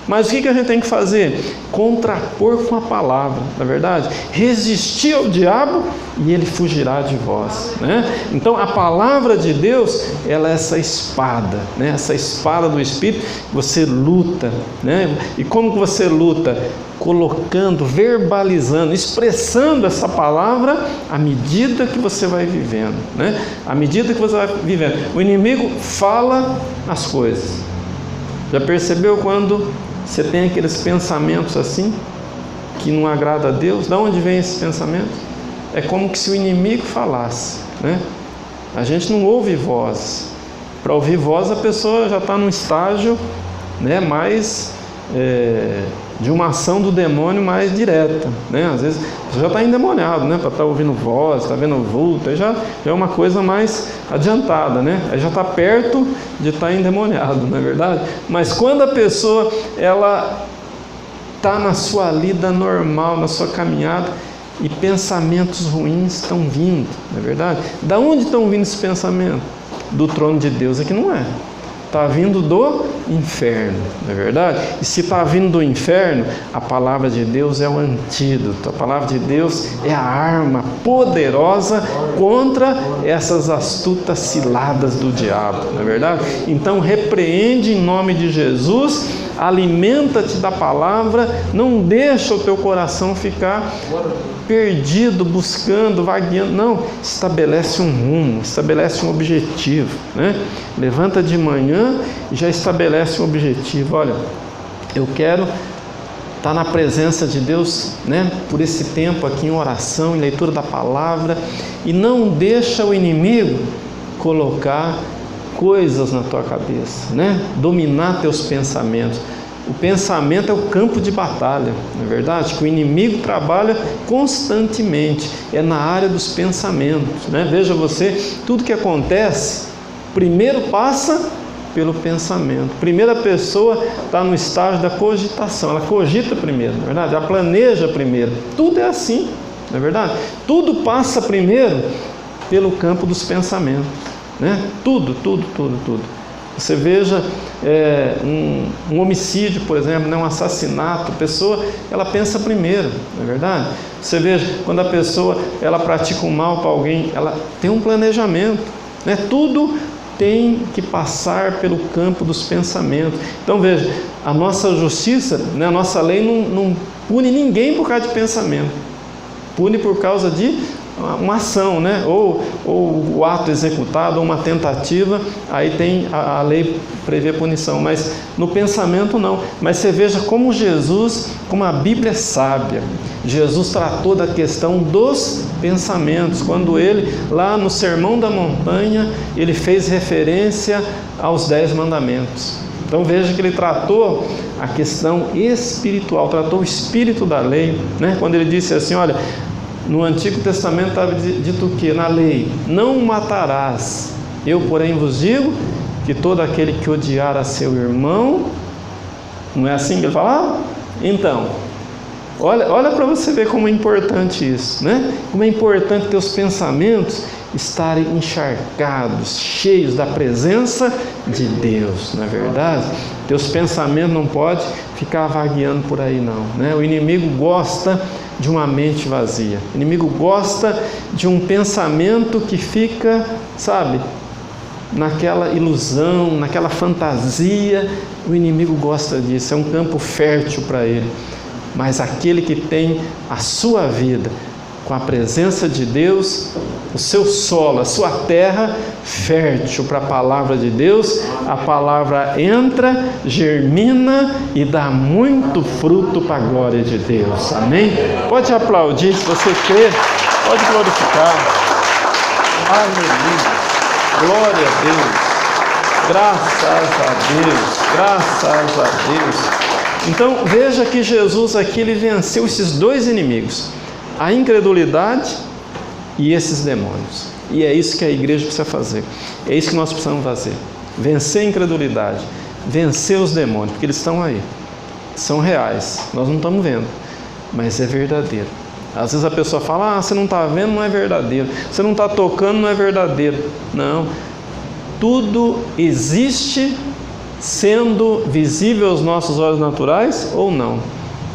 mas o que a gente tem que fazer? Contrapor com a palavra, na verdade, resistir ao diabo e ele fugirá de vós, né? Então a palavra de Deus, ela é essa espada, né? Essa espada do Espírito, você luta, né? E como que você luta? Colocando, verbalizando, expressando essa palavra à medida que você vai vivendo, né? À medida que você vai vivendo, o inimigo fala as coisas. Já percebeu quando você tem aqueles pensamentos assim que não agrada a Deus? De onde vem esses pensamentos? É como que se o inimigo falasse, né? A gente não ouve voz. Para ouvir voz, a pessoa já está num estágio, né, mais de uma ação do demônio mais direta, né? Às vezes você já está endemoniado, né? Para estar ouvindo voz, está vendo vulto, aí já é uma coisa mais adiantada, né? Aí já está perto de estar endemoniado, não é verdade? Mas quando a pessoa ela está na sua lida normal, na sua caminhada, e pensamentos ruins estão vindo, não é verdade? Da onde estão vindo esses pensamentos? Do trono de Deus aqui não é. Está vindo do inferno, não é verdade? E se está vindo do inferno, a palavra de Deus é o antídoto. A palavra de Deus é a arma poderosa contra essas astutas ciladas do diabo, não é verdade? Então repreende em nome de Jesus, alimenta-te da palavra, não deixa o teu coração ficar perdido, buscando, vagueando. Não, estabelece um rumo, estabelece um objetivo, né? Levanta de manhã e já estabelece um objetivo. Olha, eu quero estar na presença de Deus, né? Por esse tempo aqui em oração, em leitura da palavra, e não deixa o inimigo colocar coisas na tua cabeça, né? Dominar teus pensamentos. O pensamento é o campo de batalha, não é verdade? Que o inimigo trabalha constantemente, é na área dos pensamentos, né? Veja você, tudo que acontece, primeiro passa pelo pensamento. Primeira pessoa está no estágio da cogitação, ela cogita primeiro, não é verdade? Ela planeja primeiro, tudo é assim, não é verdade? Tudo passa primeiro pelo campo dos pensamentos, né? Tudo. Você veja um homicídio, por exemplo, né? Um assassinato, a pessoa ela pensa primeiro, não é verdade? Você veja, quando a pessoa ela pratica um mal para alguém, ela tem um planejamento, né? Tudo tem que passar pelo campo dos pensamentos. Então veja, a nossa justiça, né? A nossa lei não pune ninguém por causa de pensamento, pune por causa de uma ação, né? Ou o ato executado, ou uma tentativa, aí tem a lei prevê punição, mas no pensamento não. Mas você veja como Jesus, como a Bíblia é sábia, Jesus tratou da questão dos pensamentos, quando ele, lá no Sermão da Montanha, ele fez referência aos 10 mandamentos. Então veja que ele tratou a questão espiritual, tratou o espírito da lei, né? Quando ele disse assim, olha, no Antigo Testamento estava dito o que? Na lei, não matarás. Eu, porém, vos digo que todo aquele que odiar a seu irmão, não é assim que ele fala? Então, olha para você ver como é importante isso, né? Como é importante teus pensamentos estarem encharcados, cheios da presença de Deus, não é verdade? Teus pensamentos não podem ficar vagueando por aí não, né? O inimigo gosta de uma mente vazia, o inimigo gosta de um pensamento que fica, sabe, naquela ilusão, naquela fantasia. O inimigo gosta disso, é um campo fértil para ele. Mas aquele que tem a sua vida com a presença de Deus, o seu solo, a sua terra fértil para a palavra de Deus, a palavra entra, germina e dá muito fruto para a glória de Deus. Amém? Pode aplaudir se você crê, pode glorificar. Aleluia. Glória a Deus. Graças a Deus. Então veja que Jesus aqui ele venceu esses dois inimigos, a incredulidade e esses demônios. E é isso que a igreja precisa fazer, é isso que nós precisamos fazer, vencer a incredulidade, vencer os demônios, porque eles estão aí, são reais, nós não estamos vendo, mas é verdadeiro. Às vezes a pessoa fala, você não está vendo, não é verdadeiro, você não está tocando, não é verdadeiro. Não, tudo existe sendo visível aos nossos olhos naturais ou não.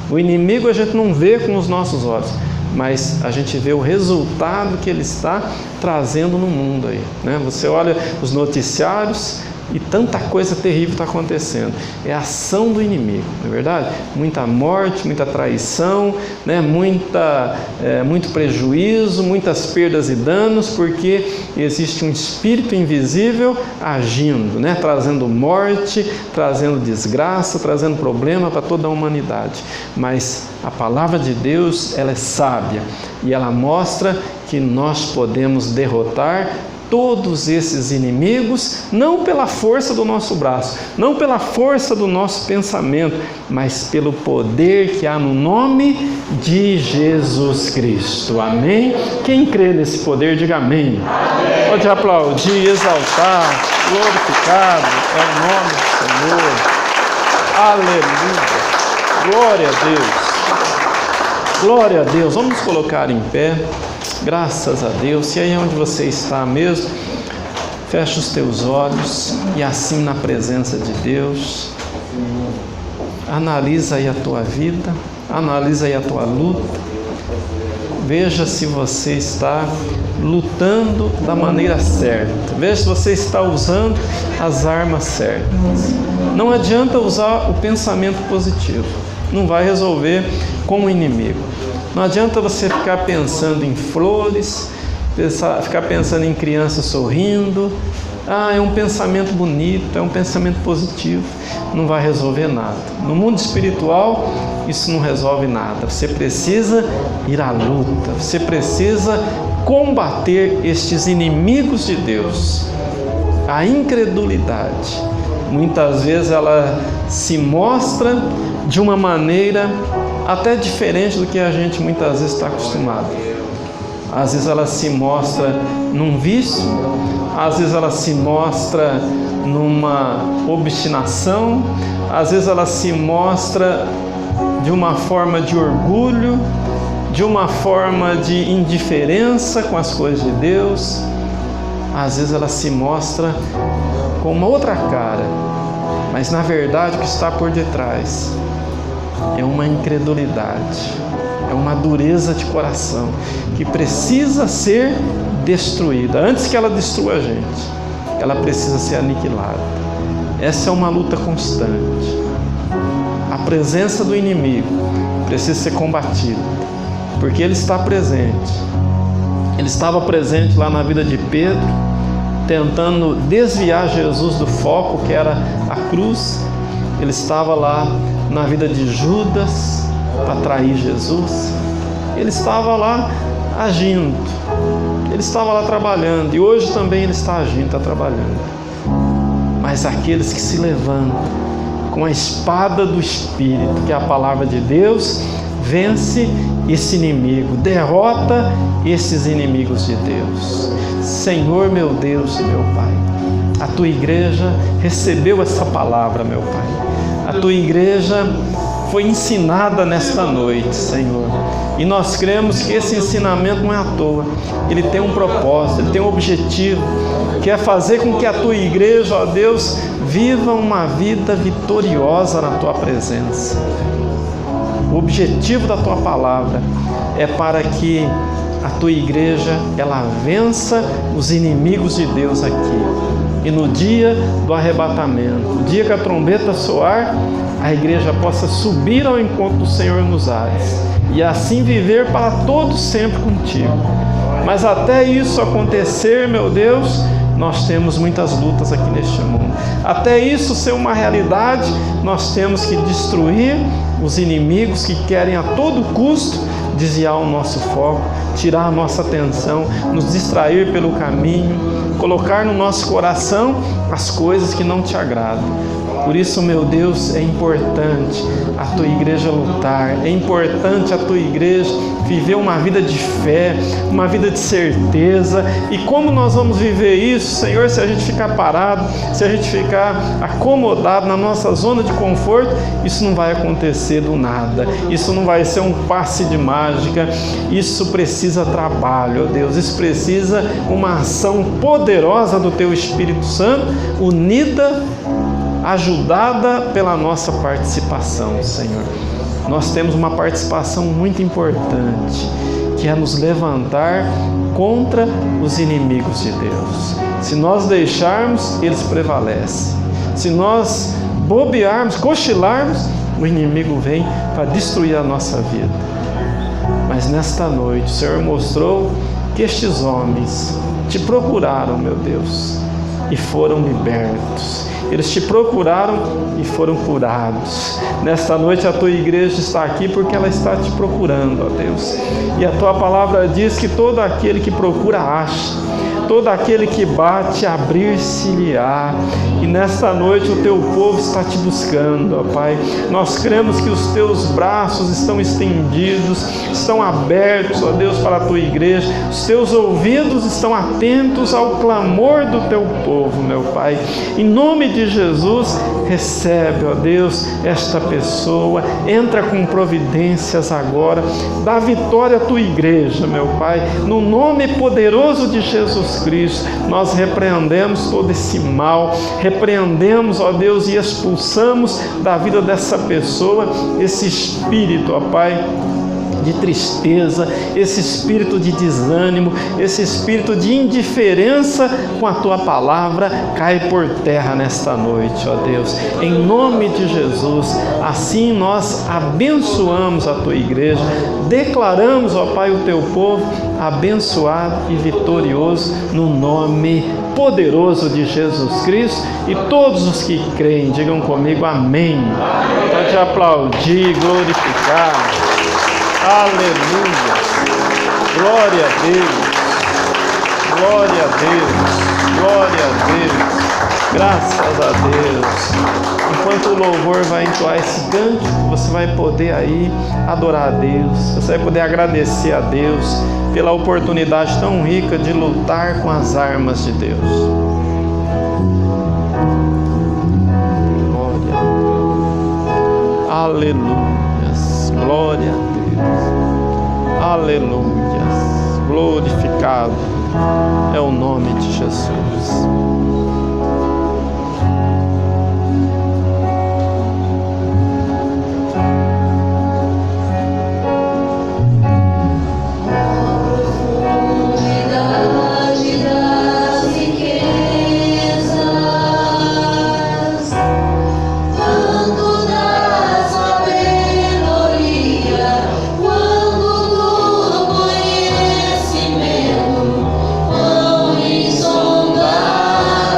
O inimigo a gente não vê com os nossos olhos, mas a gente vê o resultado que ele está trazendo no mundo aí, né? Você olha os noticiários e tanta coisa terrível está acontecendo. É a ação do inimigo, não é verdade? Muita morte, muita traição, né? Muito prejuízo, muitas perdas e danos, porque existe um espírito invisível agindo, né? Trazendo morte, trazendo desgraça, trazendo problema para toda a humanidade. Mas a palavra de Deus, ela é sábia e ela mostra que nós podemos derrotar todos esses inimigos, não pela força do nosso braço, não pela força do nosso pensamento, mas pelo poder que há no nome de Jesus Cristo. Amém? Quem crê nesse poder, diga amém. Amém. Pode aplaudir, exaltar, glorificado é o nome do Senhor. Aleluia. Glória a Deus. Glória a Deus. Vamos nos colocar em pé. Graças a Deus. E aí onde você está mesmo, fecha os teus olhos e assim na presença de Deus, analisa aí a tua vida, analisa aí a tua luta, veja se você está lutando da maneira certa, veja se você está usando as armas certas. Não adianta usar o pensamento positivo, não vai resolver com o inimigo. Não adianta você ficar pensando em flores, ficar pensando em crianças sorrindo. É um pensamento bonito, é um pensamento positivo. Não vai resolver nada. No mundo espiritual, isso não resolve nada. Você precisa ir à luta. Você precisa combater estes inimigos de Deus. A incredulidade, muitas vezes ela se mostra de uma maneira até diferente do que a gente muitas vezes está acostumado. Às vezes ela se mostra num vício, às vezes ela se mostra numa obstinação, às vezes ela se mostra de uma forma de orgulho, de uma forma de indiferença com as coisas de Deus. Às vezes ela se mostra com uma outra cara, mas na verdade o que está por detrás é uma incredulidade, é uma dureza de coração que precisa ser destruída. Antes que ela destrua a gente, ela precisa ser aniquilada. Essa é uma luta constante. A presença do inimigo precisa ser combatida, porque ele está presente. Ele estava presente lá na vida de Pedro, tentando desviar Jesus do foco que era a cruz. Ele estava lá na vida de Judas para trair Jesus. Ele estava lá agindo, ele estava lá trabalhando, e hoje também ele está agindo, está trabalhando. Mas aqueles que se levantam com a espada do Espírito, que é a palavra de Deus, vence esse inimigo, derrota esses inimigos de Deus. Senhor, meu Deus e meu Pai, a tua igreja recebeu essa palavra, meu Pai. A tua igreja foi ensinada nesta noite, Senhor. E nós cremos que esse ensinamento não é à toa. Ele tem um propósito, ele tem um objetivo, que é fazer com que a tua igreja, ó Deus, viva uma vida vitoriosa na tua presença. O objetivo da tua palavra é para que a tua igreja, ela vença os inimigos de Deus aqui. E no dia do arrebatamento, no dia que a trombeta soar, a igreja possa subir ao encontro do Senhor nos ares e assim viver para todos sempre contigo. Mas até isso acontecer, meu Deus, nós temos muitas lutas aqui neste mundo. Até isso ser uma realidade, nós temos que destruir os inimigos que querem a todo custo desviar o nosso foco, tirar a nossa atenção, nos distrair pelo caminho, colocar no nosso coração as coisas que não te agradam. Por isso, meu Deus, é importante a tua igreja lutar, é importante a tua igreja viver uma vida de fé, uma vida de certeza. E como nós vamos viver isso, Senhor, se a gente ficar parado, se a gente ficar acomodado na nossa zona de conforto, isso não vai acontecer do nada, isso não vai ser um passe de mágica, isso precisa trabalho, ó Deus, isso precisa uma ação poderosa do teu Espírito Santo, unida, ajudada pela nossa participação, Senhor. Nós temos uma participação muito importante, que é nos levantar contra os inimigos de Deus. Se nós deixarmos, eles prevalecem. Se nós bobearmos, cochilarmos, o inimigo vem para destruir a nossa vida. Mas nesta noite, o Senhor mostrou que estes homens te procuraram, meu Deus, e foram libertos. Eles te procuraram e foram curados. Nesta noite a tua igreja está aqui porque ela está te procurando, ó Deus. E a tua palavra diz que todo aquele que procura acha, todo aquele que bate, abrir-se-lhe-á. E nesta noite o teu povo está te buscando, ó Pai. Nós cremos que os teus braços estão estendidos, estão abertos, ó Deus, para a tua igreja. Os teus ouvidos estão atentos ao clamor do teu povo, meu Pai. Em nome de Jesus, recebe, ó Deus, esta pessoa, entra com providências agora, dá vitória à tua igreja, meu Pai. No nome poderoso de Jesus Cristo, nós repreendemos todo esse mal, repreendemos, ó Deus, e expulsamos da vida dessa pessoa esse espírito, ó Pai, de tristeza, esse espírito de desânimo, esse espírito de indiferença com a tua palavra, cai por terra nesta noite, ó Deus, em nome de Jesus. Assim nós abençoamos a tua igreja, declaramos, ó Pai, o teu povo abençoado e vitorioso no nome poderoso de Jesus Cristo. E todos os que creem, digam comigo amém. Pode aplaudir, glorificar. Aleluia, glória a Deus, glória a Deus, glória a Deus, graças a Deus. Enquanto o louvor vai entoar esse cântico, você vai poder aí adorar a Deus, você vai poder agradecer a Deus pela oportunidade tão rica de lutar com as armas de Deus. Glória a Deus, aleluias, glória a Deus. Aleluia, glorificado é o nome de Jesus. Conhecimento, pão insondável.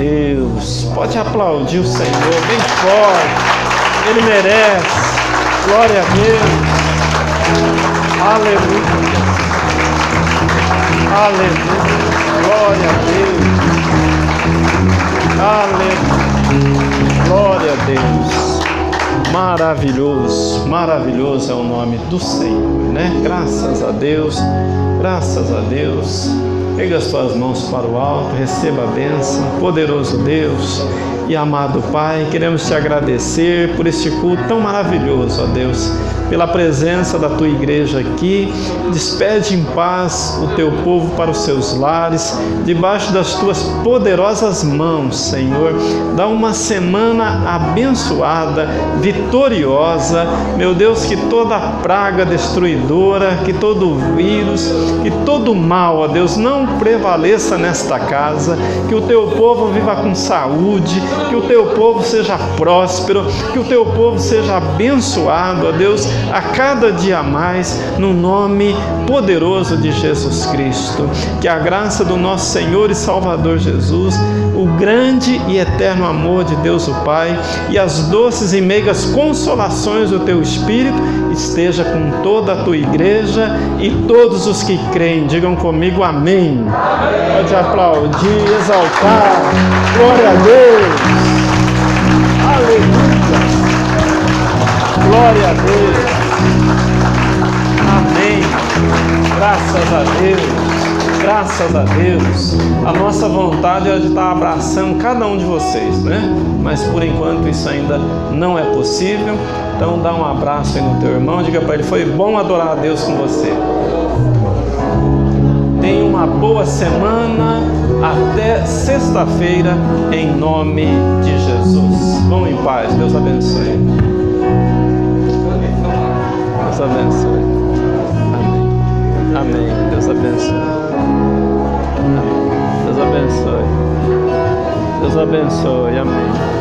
Deus. Pode aplaudir o Senhor bem forte. Ele merece. Glória a Deus. Aleluia. Aleluia. Glória a Deus. Aleluia. Glória a Deus. Maravilhoso, maravilhoso é o nome do Senhor, né? Graças a Deus, graças a Deus. Pega as tuas mãos para o alto, receba a bênção, poderoso Deus e amado Pai, queremos te agradecer por este culto tão maravilhoso, ó Deus, pela presença da tua igreja aqui. Despede em paz o teu povo para os seus lares, debaixo das tuas poderosas mãos, Senhor. Dá uma semana abençoada, vitoriosa, meu Deus, que toda praga destruidora, que todo vírus, que todo mal, ó Deus, não prevaleça nesta casa, que o teu povo viva com saúde, que o teu povo seja próspero, que o teu povo seja abençoado, ó Deus, a cada dia mais, no nome poderoso de Jesus Cristo. Que a graça do nosso Senhor e Salvador Jesus, o grande e eterno amor de Deus o Pai e as doces e meigas consolações do teu Espírito esteja com toda a tua igreja e todos os que creem. Digam comigo amém. Pode aplaudir, exaltar. Glória a Deus. Aleluia. Glória a Deus. Amém. Graças a Deus. Graças a Deus. A nossa vontade é de estar abraçando cada um de vocês, né? Mas por enquanto isso ainda não é possível. Então dá um abraço aí no teu irmão, diga para ele: foi bom adorar a Deus com você. Tenha uma boa semana. Até sexta-feira, em nome de Jesus. Vão em paz. Deus abençoe. Deus abençoe. Amém. Amém. Deus abençoe. Amém. Deus abençoe. Deus abençoe. Amém.